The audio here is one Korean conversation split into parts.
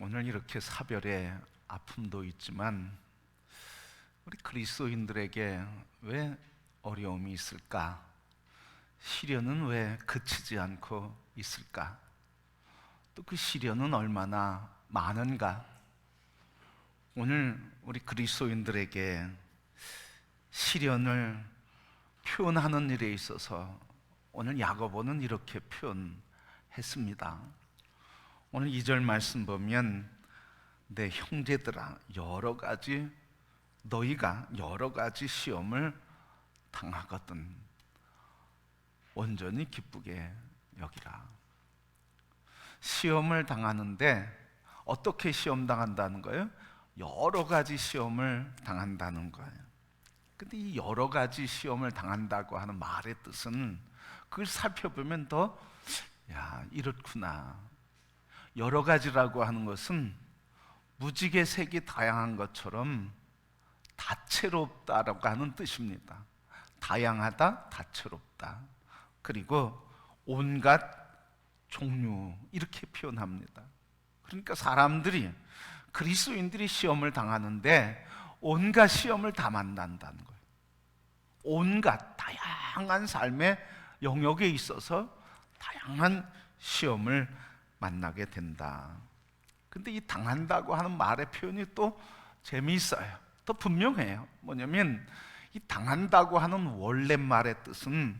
오늘 이렇게 사별의 아픔도 있지만 우리 그리스도인들에게 왜 어려움이 있을까? 시련은 왜 그치지 않고 있을까? 또 그 시련은 얼마나 많은가? 오늘 우리 그리스도인들에게 시련을 표현하는 일에 있어서 오늘 야고보는 이렇게 표현했습니다. 오늘 2절 말씀 보면 내 형제들아 너희가 여러 가지 시험을 당하거든 온전히 기쁘게 여기라. 시험을 당하는데 어떻게 시험 당한다는 거예요? 여러 가지 시험을 당한다는 거예요. 근데 이 여러 가지 시험을 당한다고 하는 말의 뜻은 그걸 살펴보면 이렇구나. 여러 가지라고 하는 것은 무지개 색이 다양한 것처럼 다채롭다라고 하는 뜻입니다. 다양하다, 다채롭다. 그리고 온갖 종류 이렇게 표현합니다. 그러니까 그리스도인들이 시험을 당하는데 온갖 시험을 다 만난다는 거예요. 온갖 다양한 삶의 영역에 있어서 다양한 시험을 만나게 된다. 근데 이 당한다고 하는 말의 표현이 또 재미있어요. 또 분명해요. 뭐냐면 이 당한다고 하는 원래 말의 뜻은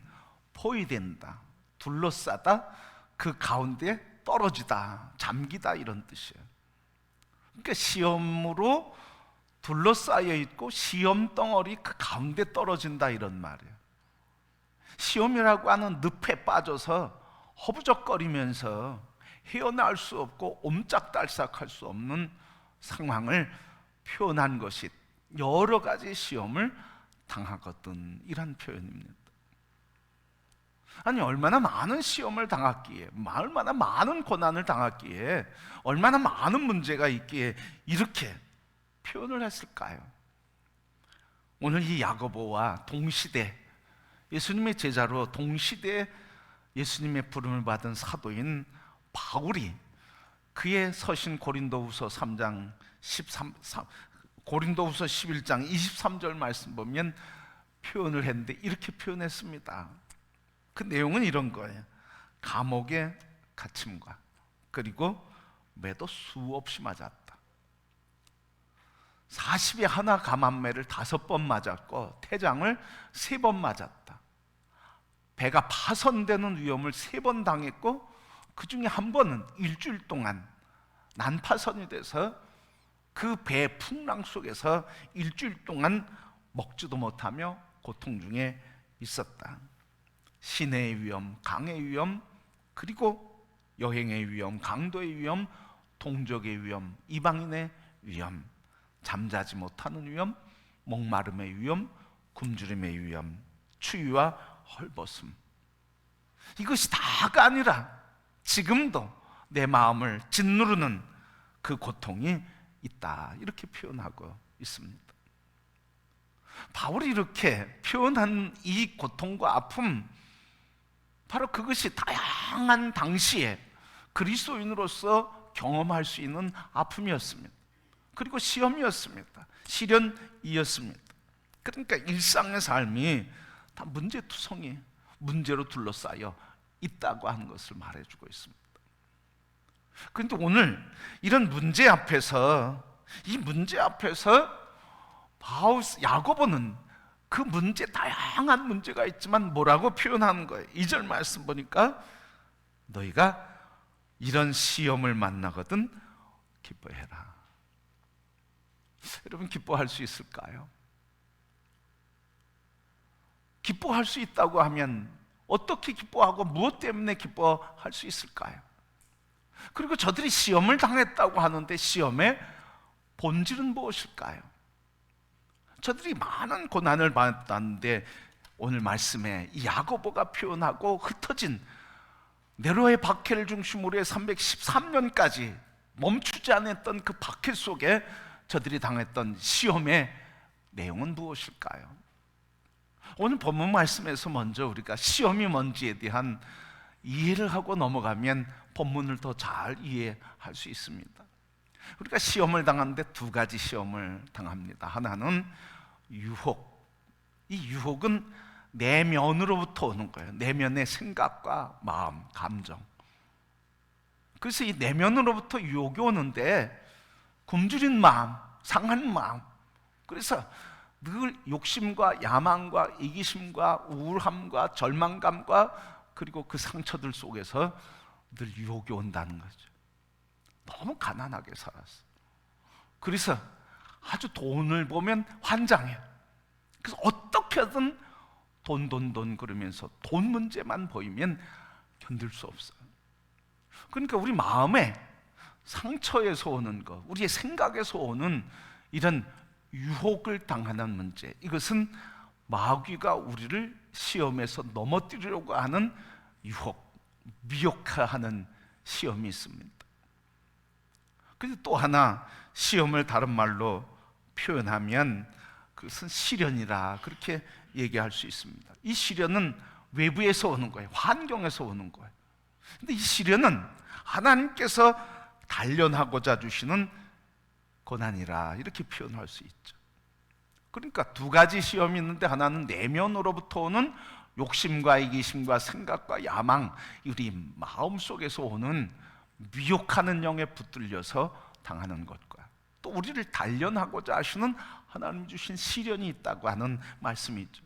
포위된다, 둘러싸다, 그 가운데 떨어지다, 잠기다 이런 뜻이에요. 그러니까 시험으로 둘러싸여 있고 시험 덩어리 그 가운데 떨어진다 이런 말이에요. 시험이라고 하는 늪에 빠져서 허부적거리면서 헤어나올 수 없고 옴짝달싹할 수 없는 상황을 표현한 것이 여러 가지 시험을 당하거든 이란 표현입니다. 아니 얼마나 많은 시험을 당했기에, 얼마나 많은 고난을 당했기에, 얼마나 많은 문제가 있기에 이렇게 표현을 했을까요? 오늘 이 야고보와 동시대 예수님의 제자로 동시대 예수님의 부름을 받은 사도인 바울이 그의 서신 고린도후서 11장 23절 말씀 보면 표현을 했는데 이렇게 표현했습니다. 그 내용은 이런 거예요. 감옥에 갇힘과 그리고 매도 수없이 맞았다. 40에 하나 감한매를 5번 맞았고 태장을 3번 맞았다. 배가 파손되는 위험을 3번 당했고 그 중에 한 번은 일주일 동안 난파선이 돼서 그 배 풍랑 속에서 일주일 동안 먹지도 못하며 고통 중에 있었다. 시내의 위험, 강의 위험, 그리고 여행의 위험, 강도의 위험, 동족의 위험, 이방인의 위험, 잠자지 못하는 위험, 목마름의 위험, 굶주림의 위험, 추위와 헐벗음. 이것이 다가 아니라 지금도 내 마음을 짓누르는 그 고통이 있다 이렇게 표현하고 있습니다. 바울이 이렇게 표현한 이 고통과 아픔, 바로 그것이 다양한 당시에 그리스도인으로서 경험할 수 있는 아픔이었습니다. 그리고 시험이었습니다. 시련이었습니다. 그러니까 일상의 삶이 다 문제투성이, 문제로 둘러싸여 있다고 하는 것을 말해주고 있습니다. 그런데 오늘 이런 문제 앞에서 야고보는 그 문제, 다양한 문제가 있지만 뭐라고 표현하는 거예요? 2절 말씀 보니까 너희가 이런 시험을 만나거든 기뻐해라. 여러분 기뻐할 수 있을까요? 기뻐할 수 있다고 하면 어떻게 기뻐하고 무엇 때문에 기뻐할 수 있을까요? 그리고 저들이 시험을 당했다고 하는데 시험의 본질은 무엇일까요? 저들이 많은 고난을 받았는데 오늘 말씀에 이 야고보가 표현하고 흩어진 네로의 박해를 중심으로 해 313년까지 멈추지 않았던 그 박해 속에 저들이 당했던 시험의 내용은 무엇일까요? 오늘 본문 말씀에서 먼저 우리가 시험이 뭔지에 대한 이해를 하고 넘어가면 본문을 더 잘 이해할 수 있습니다. 우리가 시험을 당하는데 두 가지 시험을 당합니다. 하나는 유혹. 이 유혹은 내면으로부터 오는 거예요. 내면의 생각과 마음, 감정. 그래서 이 내면으로부터 유혹이 오는데 굶주린 마음, 상한 마음, 그래서 늘 욕심과 야망과 이기심과 우울함과 절망감과 그리고 그 상처들 속에서 늘 유혹이 온다는 거죠. 너무 가난하게 살았어. 그래서 아주 돈을 보면 환장해요. 그래서 어떻게든 돈 그러면서 돈 문제만 보이면 견딜 수 없어요. 그러니까 우리 마음에 상처에서 오는 것, 우리의 생각에서 오는 이런 유혹을 당하는 문제, 이것은 마귀가 우리를 시험에서 넘어뜨리려고 하는 유혹, 미혹하는 시험이 있습니다. 그래서 또 하나 시험을 다른 말로 표현하면 그것은 시련이라 그렇게 얘기할 수 있습니다. 이 시련은 외부에서 오는 거예요. 환경에서 오는 거예요. 근데 이 시련은 하나님께서 단련하고자 주시는 고난이라 이렇게 표현할 수 있죠. 그러니까 두 가지 시험이 있는데 하나는 내면으로부터 오는 욕심과 이기심과 생각과 야망, 우리 마음속에서 오는 미혹하는 영에 붙들려서 당하는 것과 또 우리를 단련하고자 하시는 하나님 주신 시련이 있다고 하는 말씀이죠.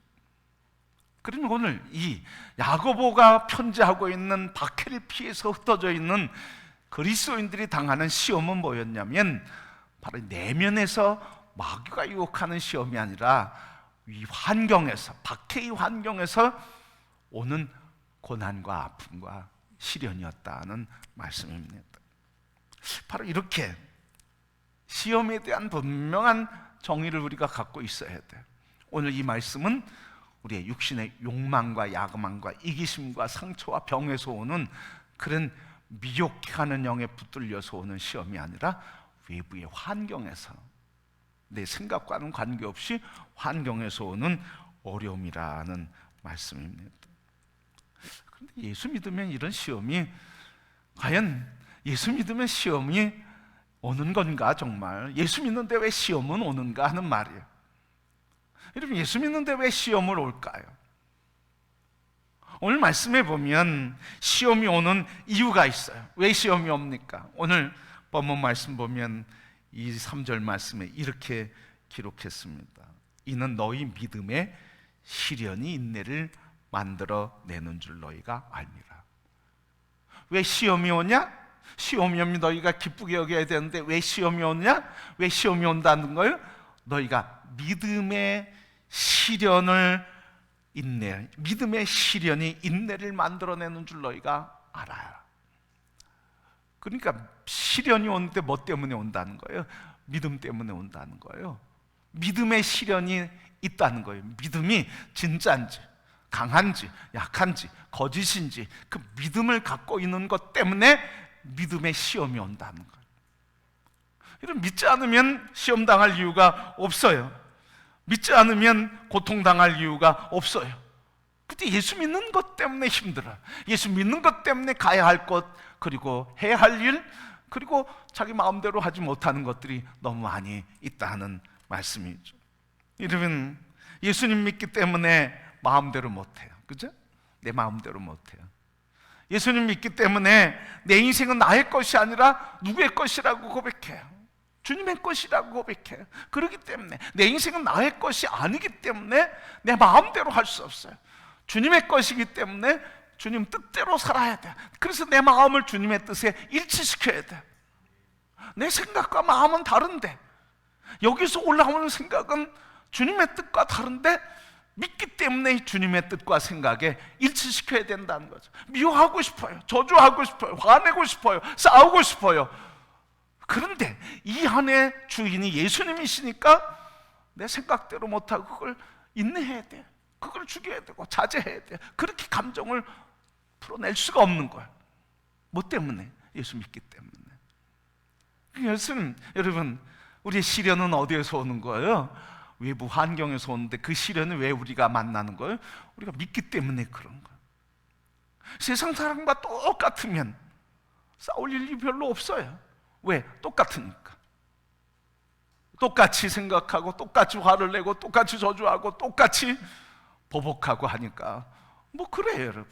그러면 오늘 이 야고보가 편지하고 있는 박해를 피해서 흩어져 있는 그리스도인들이 당하는 시험은 뭐였냐면 바로 내면에서 마귀가 유혹하는 시험이 아니라 이 환경에서, 박해의 환경에서 오는 고난과 아픔과 시련이었다는 말씀입니다. 바로 이렇게 시험에 대한 분명한 정의를 우리가 갖고 있어야 돼요. 오늘 이 말씀은 우리의 육신의 욕망과 야망과 이기심과 상처와 병에서 오는 그런 미혹하는 영에 붙들려서 오는 시험이 아니라 외부의 환경에서, 내 생각과는 관계없이 환경에서 오는 어려움이라는 말씀입니다. 그런데 예수 믿으면 이런 시험이, 과연 예수 믿으면 시험이 오는 건가? 정말 예수 믿는데 왜 시험은 오는가 하는 말이에요. 여러분, 예수 믿는데 왜 시험을 올까요? 오늘 말씀에 보면 시험이 오는 이유가 있어요. 왜 시험이 옵니까? 오늘 본문 말씀 보면 이 3절 말씀에 이렇게 기록했습니다. 이는 너희 믿음의 시련이 인내를 만들어내는 줄 너희가 알미라. 왜 시험이 오냐? 시험이 오면 너희가 기쁘게 여겨야 되는데 왜 시험이 오냐? 왜 시험이 온다는 거예요? 너희가 믿음의 시련을 믿음의 시련이 인내를 만들어내는 줄 너희가 알아요. 그러니까 시련이 오는데 뭐 때문에 온다는 거예요? 믿음 때문에 온다는 거예요. 믿음의 시련이 있다는 거예요. 믿음이 진짜인지 강한지 약한지 거짓인지 그 믿음을 갖고 있는 것 때문에 믿음의 시험이 온다는 거예요. 이런 믿지 않으면 시험 당할 이유가 없어요. 믿지 않으면 고통당할 이유가 없어요. 근데 예수 믿는 것 때문에 힘들어요. 예수 믿는 것 때문에 가야 할 것, 그리고 해야 할 일, 그리고 자기 마음대로 하지 못하는 것들이 너무 많이 있다는 말씀이죠. 여러분, 예수님 믿기 때문에 마음대로 못해요. 그죠? 내 마음대로 못해요. 예수님 믿기 때문에 내 인생은 나의 것이 아니라 누구의 것이라고 고백해요. 주님의 것이라고 고백해요. 그렇기 때문에 내 인생은 나의 것이 아니기 때문에 내 마음대로 할 수 없어요. 주님의 것이기 때문에 주님 뜻대로 살아야 돼. 그래서 내 마음을 주님의 뜻에 일치시켜야 돼. 내 생각과 마음은 다른데, 여기서 올라오는 생각은 주님의 뜻과 다른데 믿기 때문에 주님의 뜻과 생각에 일치시켜야 된다는 거죠. 미워하고 싶어요. 저주하고 싶어요. 화내고 싶어요. 싸우고 싶어요. 그런데 이 안에 주인이 예수님이시니까 내 생각대로 못하고 그걸 인내해야 돼. 그걸 죽여야 되고 자제해야 돼. 그렇게 감정을 풀어낼 수가 없는 거야. 뭐 때문에? 예수 믿기 때문에. 여러분, 우리의 시련은 어디에서 오는 거예요? 외부 환경에서 오는데 그 시련을 왜 우리가 만나는 거예요? 우리가 믿기 때문에 그런 거예요. 세상 사람과 똑같으면 싸울 일이 별로 없어요. 왜? 똑같으니까. 똑같이 생각하고 똑같이 화를 내고 똑같이 저주하고 똑같이 보복하고 하니까 뭐 그래요, 여러분.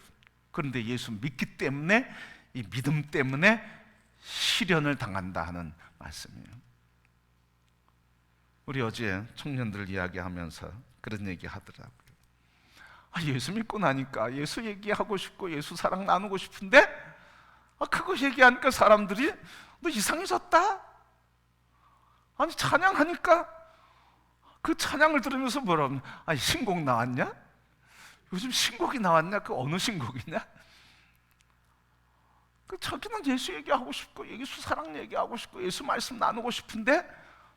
그런데 예수 믿기 때문에, 이 믿음 때문에 시련을 당한다 하는 말씀이에요. 우리 어제 청년들 이야기하면서 그런 얘기 하더라고요. 예수 믿고 나니까 예수 얘기하고 싶고 예수 사랑 나누고 싶은데 그거 얘기하니까 사람들이 너 이상해졌다? 아니 찬양하니까 그 찬양을 들으면서 뭐라고, 아니 신곡 나왔냐? 요즘 신곡이 나왔냐? 그 어느 신곡이냐? 자기는 예수 얘기하고 싶고 예수 사랑 얘기하고 싶고 예수 말씀 나누고 싶은데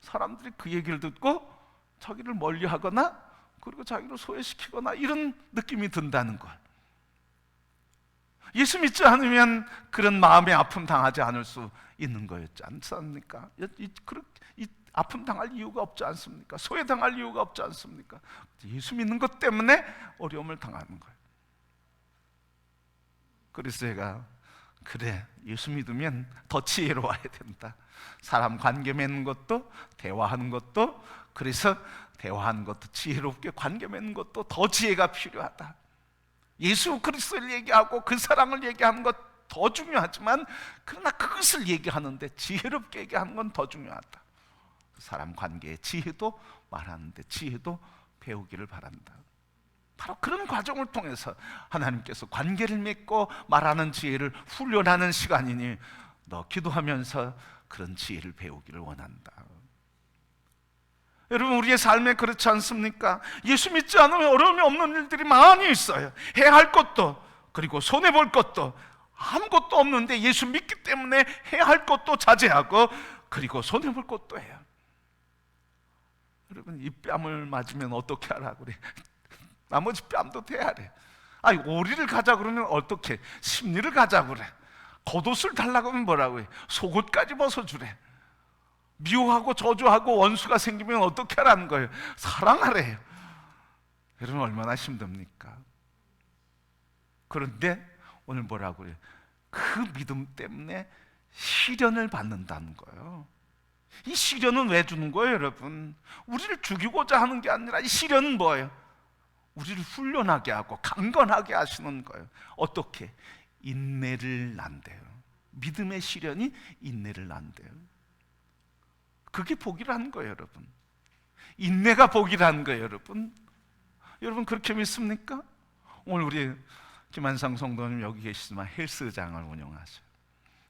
사람들이 그 얘기를 듣고 자기를 멀리하거나 그리고 자기를 소외시키거나 이런 느낌이 든다는 것. 예수 믿지 않으면 그런 마음의 아픔 당하지 않을 수 있는 거였지 않습니까? 이 아픔 당할 이유가 없지 않습니까? 소외당할 이유가 없지 않습니까? 예수 믿는 것 때문에 어려움을 당하는 거예요. 그래서 제가 그래, 예수 믿으면 더 지혜로워야 된다. 사람 관계 맺는 것도, 대화하는 것도, 그래서 대화하는 것도 지혜롭게 관계 맺는 것도 더 지혜가 필요하다. 예수 그리스도를 얘기하고 그 사랑을 얘기하는 것 더 중요하지만, 그러나 그것을 얘기하는데 지혜롭게 얘기하는 건 더 중요하다. 사람 관계의 지혜도 말하는데 지혜도 배우기를 바란다. 바로 그런 과정을 통해서 하나님께서 관계를 맺고 말하는 지혜를 훈련하는 시간이니 너 기도하면서 그런 지혜를 배우기를 원한다. 여러분, 우리의 삶에 그렇지 않습니까? 예수 믿지 않으면 어려움이 없는 일들이 많이 있어요. 해야 할 것도, 그리고 손해볼 것도 아무것도 없는데 예수 믿기 때문에 해야 할 것도 자제하고 그리고 손해볼 것도 해요. 여러분, 이 뺨을 맞으면 어떻게 하라고 그래? 나머지 뺨도 대하래. 아니, 오리를 가자 그러면 어떻게? 심리를 가자 그래. 겉옷을 달라고 하면 뭐라고 해? 속옷까지 벗어주래. 미워하고 저주하고 원수가 생기면 어떻게 하라는 거예요? 사랑하래요. 여러분, 얼마나 힘듭니까? 그런데 오늘 뭐라고 그래요? 그 믿음 때문에 시련을 받는다는 거예요. 이 시련은 왜 주는 거예요, 여러분? 우리를 죽이고자 하는 게 아니라 이 시련은 뭐예요? 우리를 훈련하게 하고 강건하게 하시는 거예요. 어떻게? 인내를 난대요. 믿음의 시련이 인내를 난대요. 그게 복이라는 거예요, 여러분. 인내가 복이라는 거예요, 여러분. 여러분, 그렇게 믿습니까? 오늘 우리 김한상 성도님 여기 계시지만 헬스장을 운영하셔요.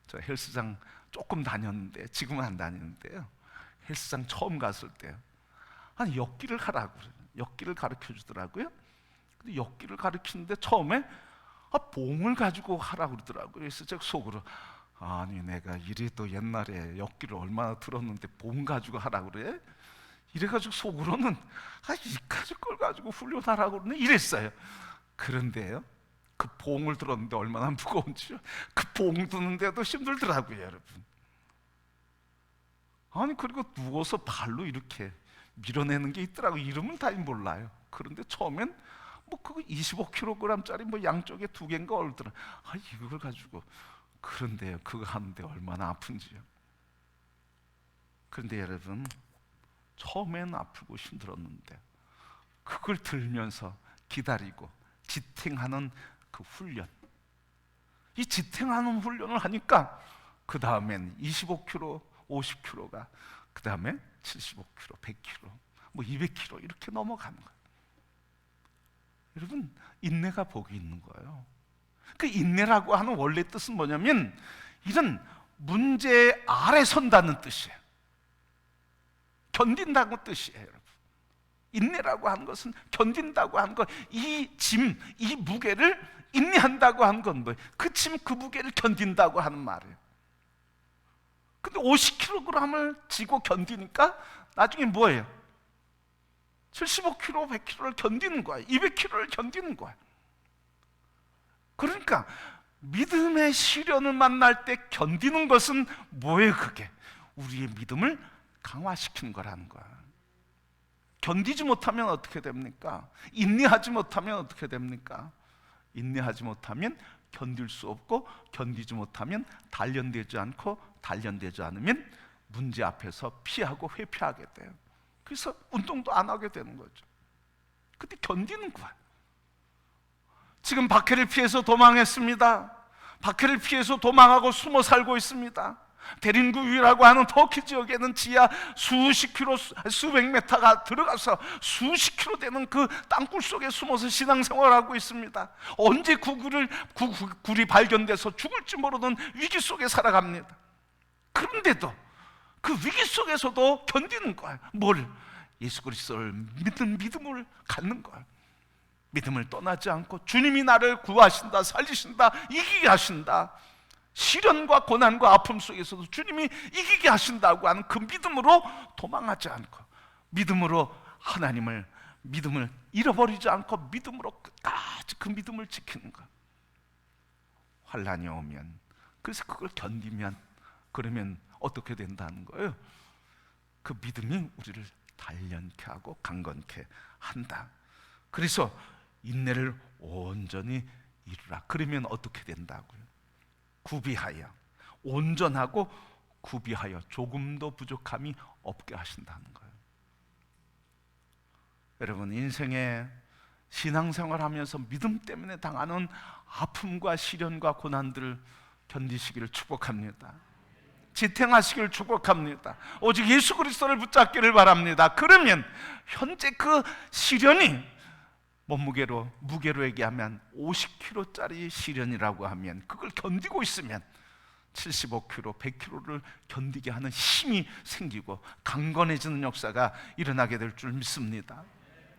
저 헬스장 조금 다녔는데 지금은 안 다니는데요. 헬스장 처음 갔을 때요, 아니 역기를 하라고 그래요. 역기를 가르쳐 주더라고요. 근데 역기를 가르치는데 처음에 봉을 가지고 하라고 그러더라고요. 그래서 제가 속으로, 아니 내가 이래도 옛날에 역기를 얼마나 들었는데 봉 가지고 하라고 그래? 이래가지고 속으로는 이까지 걸 가지고 훈련하라고 그러네 이랬어요. 그런데요, 그 봉을 들었는데 얼마나 무거운지요. 그 봉 드는데도 힘들더라고요, 여러분. 아니 그리고 누워서 발로 이렇게 밀어내는 게 있더라고요. 이름은 다 몰라요. 그런데 처음엔 뭐 그거 25kg짜리 뭐 양쪽에 2개인가 얼더라. 이걸 가지고. 그런데요, 그거 하는데 얼마나 아픈지요. 그런데 여러분, 처음엔 아프고 힘들었는데 그걸 들면서 기다리고 지탱하는 그 훈련, 이 지탱하는 훈련을 하니까 그 다음엔 25kg, 50kg가 그 다음에 75kg, 100kg, 뭐 200kg 이렇게 넘어가는 거예요. 여러분, 인내가 복이 있는 거예요. 그 인내라고 하는 원래 뜻은 뭐냐면 이런 문제 아래 선다는 뜻이에요. 견딘다고 뜻이에요, 여러분. 인내라고 하는 것은 견딘다고 하는 것, 이 짐, 이 무게를 인내한다고 하는 건 뭐예요? 그 짐, 그 무게를 견딘다고 하는 말이에요. 근데 50kg을 지고 견디니까 나중에 뭐예요? 75kg, 100kg를 견디는 거예요. 200kg를 견디는 거예요. 그러니까 믿음의 시련을 만날 때 견디는 것은 뭐예요? 그게 우리의 믿음을 강화시키는 거라는 거예요. 견디지 못하면 어떻게 됩니까? 인내하지 못하면 어떻게 됩니까? 인내하지 못하면 견딜 수 없고, 견디지 못하면 단련되지 않고 단련되지 않으면 문제 앞에서 피하고 회피하게 돼요. 그래서 운동도 안 하게 되는 거죠. 근데 견디는 거야. 지금 박해를 피해서 도망했습니다. 박해를 피해서 도망하고 숨어 살고 있습니다. 대림구 위라고 하는 터키 지역에는 지하 수십 킬로, 수백 메타가 들어가서 수십 킬로 되는 그 땅굴 속에 숨어서 신앙생활하고 있습니다. 언제 굴이 발견돼서 죽을지 모르는 위기 속에 살아갑니다. 그런데도 그 위기 속에서도 견디는 거예요. 뭘? 예수 그리스도를 믿는 믿음을 갖는 거예요. 믿음을 떠나지 않고 주님이 나를 구하신다, 살리신다, 이기게 하신다. 시련과 고난과 아픔 속에서도 주님이 이기게 하신다고 하는 그 믿음으로 도망하지 않고, 믿음으로 하나님을, 믿음을 잃어버리지 않고 믿음으로 끝까지 그 믿음을 지키는 것. 환난이 오면, 그래서 그걸 견디면, 그러면 어떻게 된다는 거예요? 그 믿음이 우리를 단련케 하고 강건케 한다. 그래서 인내를 온전히 이루라. 그러면 어떻게 된다고요? 구비하여, 온전하고 구비하여 조금도 부족함이 없게 하신다는 거예요. 여러분, 인생에 신앙생활하면서 믿음 때문에 당하는 아픔과 시련과 고난들을 견디시기를 축복합니다. 지탱하시기를 축복합니다. 오직 예수 그리스도를 붙잡기를 바랍니다. 그러면 현재 그 시련이 무게로 얘기하면 50kg짜리 시련이라고 하면, 그걸 견디고 있으면 75kg, 100kg를 견디게 하는 힘이 생기고 강건해지는 역사가 일어나게 될 줄 믿습니다.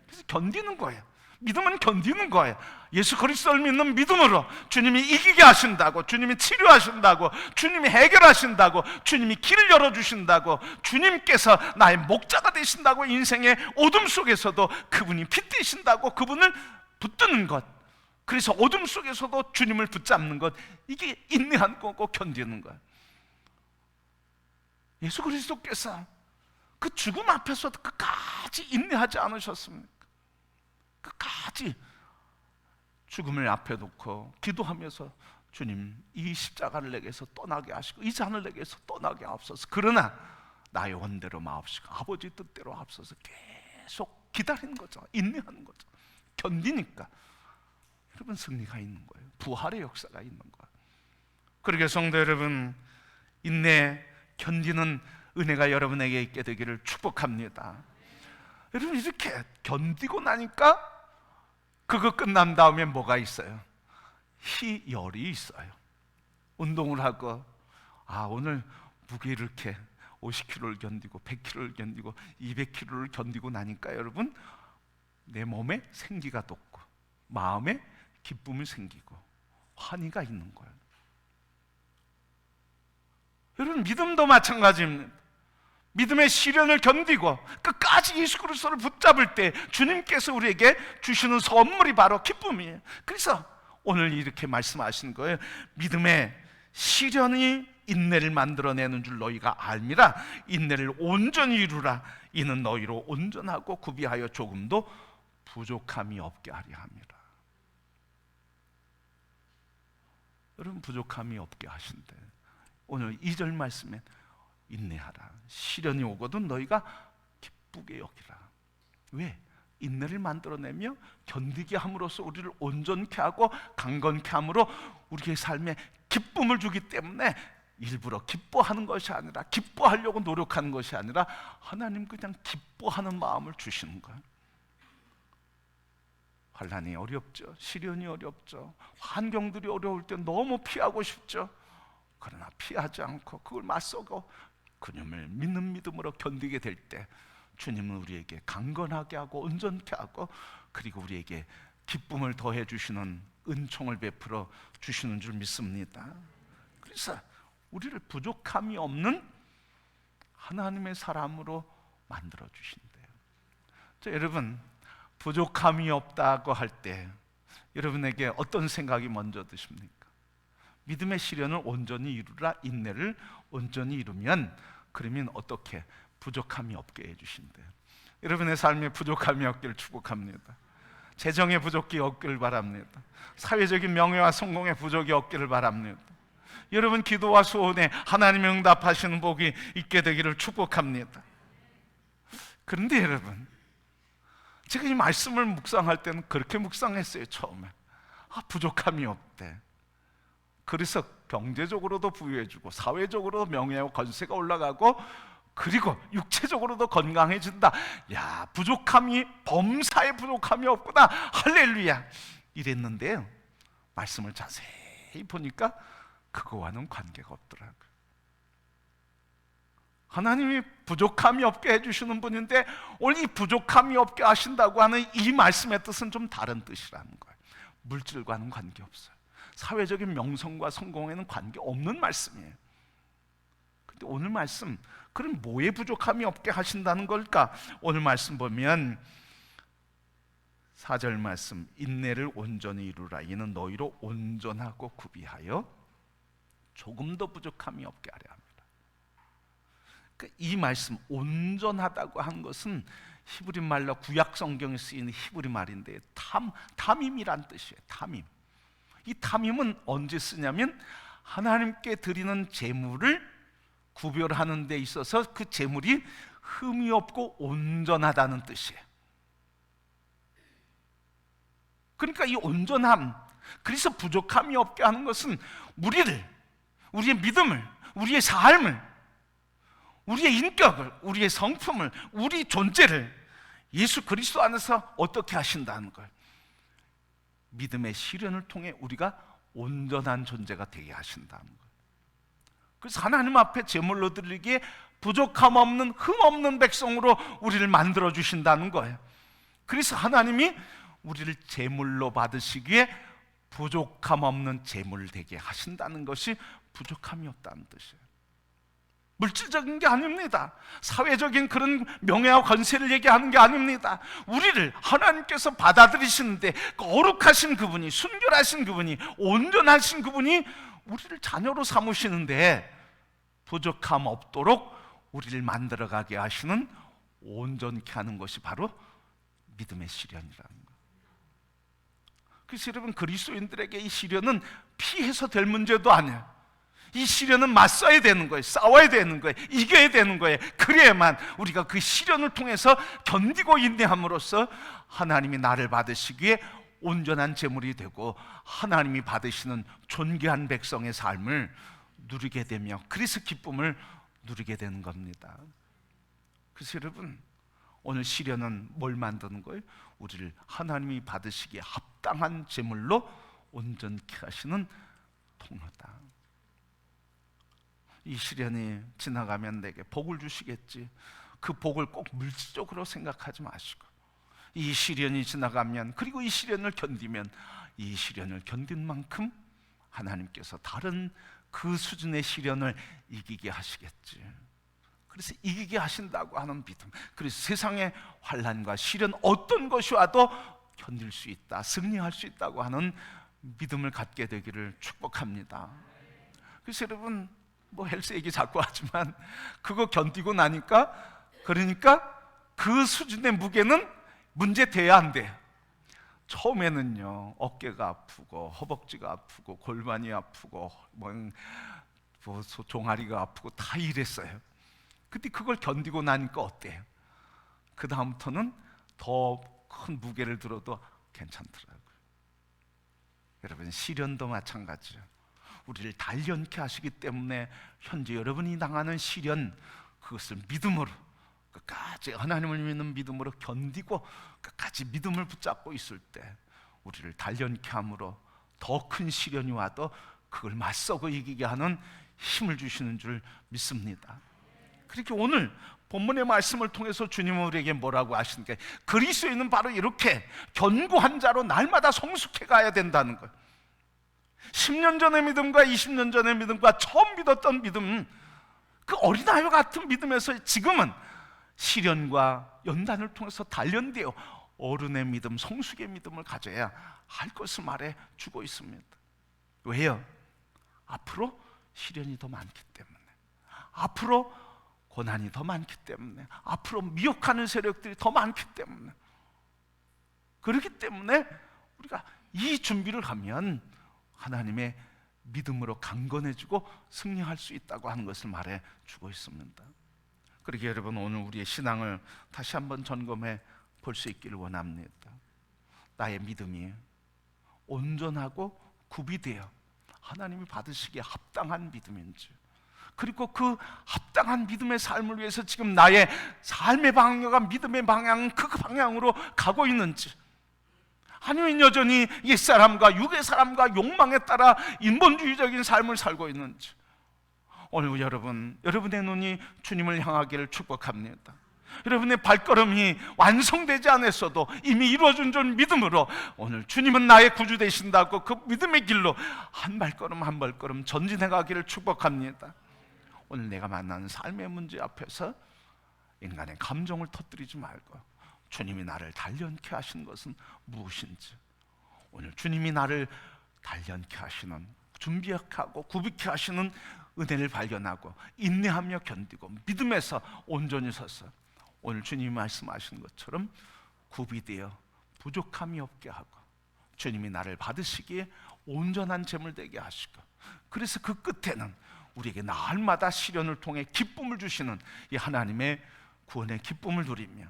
그래서 견디는 거예요. 믿음은 견디는 거예요. 예수 그리스도를 믿는 믿음으로 주님이 이기게 하신다고, 주님이 치료하신다고, 주님이 해결하신다고, 주님이 길을 열어주신다고, 주님께서 나의 목자가 되신다고, 인생의 어둠 속에서도 그분이 빛 되신다고, 그분을 붙드는 것, 그래서 어둠 속에서도 주님을 붙잡는 것, 이게 인내하는 거고 견디는 것. 예수 그리스도께서 그 죽음 앞에서도 끝까지 인내하지 않으셨습니까? 끝까지 죽음을 앞에 놓고 기도하면서, 주님, 이 십자가를 내게서 떠나게 하시고 이 잔을 내게서 떠나게 하옵소서. 그러나 나의 원대로 마옵시고 아버지 뜻대로 하옵소서. 계속 기다리는 거죠. 인내하는 거죠. 견디니까 여러분 승리가 있는 거예요. 부활의 역사가 있는 거예요. 그러게 성도 여러분, 인내, 견디는 은혜가 여러분에게 있게 되기를 축복합니다. 여러분, 이렇게 견디고 나니까 그거 끝난 다음에 뭐가 있어요? 희열이 있어요. 운동을 하고, 오늘 무게 이렇게 50kg를 견디고 100kg를 견디고 200kg를 견디고 나니까 여러분, 내 몸에 생기가 돋고 마음에 기쁨이 생기고 환희가 있는 거예요. 여러분, 믿음도 마찬가지입니다. 믿음의 시련을 견디고 끝까지 예수 그리스도를 붙잡을 때 주님께서 우리에게 주시는 선물이 바로 기쁨이에요. 그래서 오늘 이렇게 말씀하신 거예요. 믿음의 시련이 인내를 만들어내는 줄 너희가 알미라. 인내를 온전히 이루라. 이는 너희로 온전하고 구비하여 조금도 부족함이 없게 하려 함이라. 여러분, 부족함이 없게 하신대. 오늘 2절 말씀에 인내하라. 시련이 오거든 너희가 기쁘게 여기라. 왜? 인내를 만들어내며 견디게 함으로써 우리를 온전케 하고 강건케 함으로 우리의 삶에 기쁨을 주기 때문에, 일부러 기뻐하는 것이 아니라, 기뻐하려고 노력하는 것이 아니라 하나님 그냥 기뻐하는 마음을 주시는 거예요. 환난이 어렵죠. 시련이 어렵죠. 환경들이 어려울 때 너무 피하고 싶죠. 그러나 피하지 않고 그걸 맞서고 그님을 믿는 믿음으로 견디게 될 때 주님은 우리에게 강건하게 하고 온전케 하고, 그리고 우리에게 기쁨을 더해 주시는 은총을 베풀어 주시는 줄 믿습니다. 그래서 우리를 부족함이 없는 하나님의 사람으로 만들어 주신대요. 여러분, 부족함이 없다고 할 때 여러분에게 어떤 생각이 먼저 드십니까? 믿음의 시련을 온전히 이루라. 인내를 온전히 이루면, 그러면 어떻게? 부족함이 없게 해주신대요. 여러분의 삶에 부족함이 없기를 축복합니다. 재정의 부족이 없기를 바랍니다. 사회적인 명예와 성공의 부족이 없기를 바랍니다. 여러분 기도와 소원에 하나님이 응답하시는 복이 있게 되기를 축복합니다. 그런데 여러분, 제가 이 말씀을 묵상할 때는 그렇게 묵상했어요. 처음에 부족함이 없대. 그래서 경제적으로도 부유해지고 사회적으로도 명예와 권세가 올라가고 그리고 육체적으로도 건강해진다. 야, 부족함이, 범사에 부족함이 없구나. 할렐루야. 이랬는데요, 말씀을 자세히 보니까 그거와는 관계가 없더라고요. 하나님이 부족함이 없게 해주시는 분인데 오늘 이 부족함이 없게 하신다고 하는 이 말씀의 뜻은 좀 다른 뜻이라는 거예요. 물질과는 관계없어요. 사회적인 명성과 성공에는 관계없는 말씀이에요. 근데 오늘 말씀, 그럼 뭐에 부족함이 없게 하신다는 걸까? 오늘 말씀 보면 4절 말씀, 인내를 온전히 이루라. 이는 너희로 온전하고 구비하여 조금도 부족함이 없게 하려 합니다. 이 말씀, 온전하다고 한 것은 히브리 말로 구약 성경에 쓰이는 히브리 말인데 탐임이란 뜻이에요. 탐임. 이 탐임은 언제 쓰냐면 하나님께 드리는 제물을 구별하는 데 있어서 그 제물이 흠이 없고 온전하다는 뜻이에요. 그러니까 이 온전함, 그래서 부족함이 없게 하는 것은 우리를, 우리의 믿음을, 우리의 삶을, 우리의 인격을, 우리의 성품을, 우리 존재를 예수 그리스도 안에서 어떻게 하신다는 걸, 믿음의 시련을 통해 우리가 온전한 존재가 되게 하신다는 걸. 그래서 하나님 앞에 제물로 드리기에 부족함 없는, 흠 없는 백성으로 우리를 만들어 주신다는 거예요. 그래서 하나님이 우리를 제물로 받으시기에 부족함 없는 제물 되게 하신다는 것이 부족함이 없다는 뜻이에요. 물질적인 게 아닙니다. 사회적인 그런 명예와 권세를 얘기하는 게 아닙니다. 우리를 하나님께서 받아들이시는데 거룩하신 그분이, 순결하신 그분이, 온전하신 그분이 우리를 자녀로 삼으시는데 부족함 없도록 우리를 만들어가게 하시는, 온전케 하는 것이 바로 믿음의 시련이라는 거예요. 그래서 여러분, 그리스도인들에게 이 시련은 피해서 될 문제도 아니에요. 이 시련은 맞서야 되는 거예요. 싸워야 되는 거예요. 이겨야 되는 거예요. 그래야만 우리가 그 시련을 통해서 견디고 인내함으로써 하나님이 나를 받으시기에 온전한 제물이 되고 하나님이 받으시는 존귀한 백성의 삶을 누리게 되며, 그래서 기쁨을 누리게 되는 겁니다. 그래서 여러분, 오늘 시련은 뭘 만드는 거예요? 우리를 하나님이 받으시기에 합당한 제물로 온전케 하시는 통로다. 이 시련이 지나가면 내게 복을 주시겠지. 그 복을 꼭 물질적으로 생각하지 마시고, 이 시련이 지나가면, 그리고 이 시련을 견디면 이 시련을 견딘 만큼 하나님께서 다른 그 수준의 시련을 이기게 하시겠지. 그래서 이기게 하신다고 하는 믿음, 그래서 세상의 환난과 시련 어떤 것이 와도 견딜 수 있다, 승리할 수 있다고 하는 믿음을 갖게 되기를 축복합니다. 그래서 여러분, 헬스 얘기 자꾸 하지만 그거 견디고 나니까, 그러니까 그 수준의 무게는 문제 돼야 안 돼. 처음에는요, 어깨가 아프고 허벅지가 아프고 골반이 아프고 종아리가 아프고 다 이랬어요. 근데 그걸 견디고 나니까 어때요? 그 다음부터는 더 큰 무게를 들어도 괜찮더라고요. 여러분, 시련도 마찬가지예요. 우리를 단련케 하시기 때문에 현재 여러분이 당하는 시련, 그것을 믿음으로 끝까지, 하나님을 믿는 믿음으로 견디고 끝까지 믿음을 붙잡고 있을 때 우리를 단련케 함으로 더 큰 시련이 와도 그걸 맞서고 이기게 하는 힘을 주시는 줄 믿습니다. 그렇게 오늘 본문의 말씀을 통해서 주님은 우리에게 뭐라고 하시는가? 그리스도인은 바로 이렇게 견고한 자로 날마다 성숙해 가야 된다는 거예요. 10년 전의 믿음과 20년 전의 믿음과 처음 믿었던 믿음, 그 어린아이와 같은 믿음에서 지금은 시련과 연단을 통해서 단련되어 어른의 믿음, 성숙의 믿음을 가져야 할 것을 말해 주고 있습니다. 왜요? 앞으로 시련이 더 많기 때문에, 앞으로 고난이 더 많기 때문에, 앞으로 미혹하는 세력들이 더 많기 때문에, 그렇기 때문에 우리가 이 준비를 하면 하나님의 믿음으로 강건해지고 승리할 수 있다고 하는 것을 말해 주고 있습니다. 그러게 여러분, 오늘 우리의 신앙을 다시 한번 점검해 볼 수 있기를 원합니다. 나의 믿음이 온전하고 구비되어 하나님이 받으시기에 합당한 믿음인지, 그리고 그 합당한 믿음의 삶을 위해서 지금 나의 삶의 방향과 믿음의 방향은 그 방향으로 가고 있는지, 아니면 여전히 옛사람과 육의 사람과 욕망에 따라 인본주의적인 삶을 살고 있는지, 오늘 여러분의 눈이 주님을 향하기를 축복합니다. 여러분의 발걸음이 완성되지 않았어도 이미 이루어진 줄 믿음으로 오늘 주님은 나의 구주 되신다고 그 믿음의 길로 한 발걸음 한 발걸음 전진해 가기를 축복합니다. 오늘 내가 만나는 삶의 문제 앞에서 인간의 감정을 터뜨리지 말고 주님이 나를 단련케 하신 것은 무엇인지, 오늘 주님이 나를 단련케 하시는, 준비케 하고 구비케 하시는 은혜를 발견하고 인내하며 견디고 믿음에서 온전히 서서 오늘 주님이 말씀하신 것처럼 구비되어 부족함이 없게 하고 주님이 나를 받으시기에 온전한 제물 되게 하시고, 그래서 그 끝에는 우리에게 날마다 시련을 통해 기쁨을 주시는 이 하나님의 구원의 기쁨을 누리며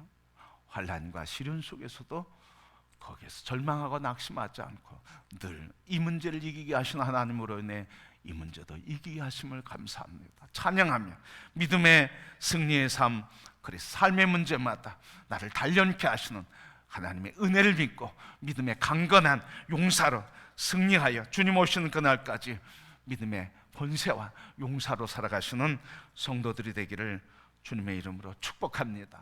환난과 시련 속에서도 거기에서 절망하고 낙심하지 않고 늘 이 문제를 이기게 하시는 하나님으로 인해 이 문제도 이기게 하심을 감사합니다. 찬양하며 믿음의 승리의 삶, 그래서 삶의 문제마다 나를 단련케 하시는 하나님의 은혜를 믿고 믿음의 강건한 용사로 승리하여 주님 오시는 그날까지 믿음의 본세와 용사로 살아가시는 성도들이 되기를 주님의 이름으로 축복합니다.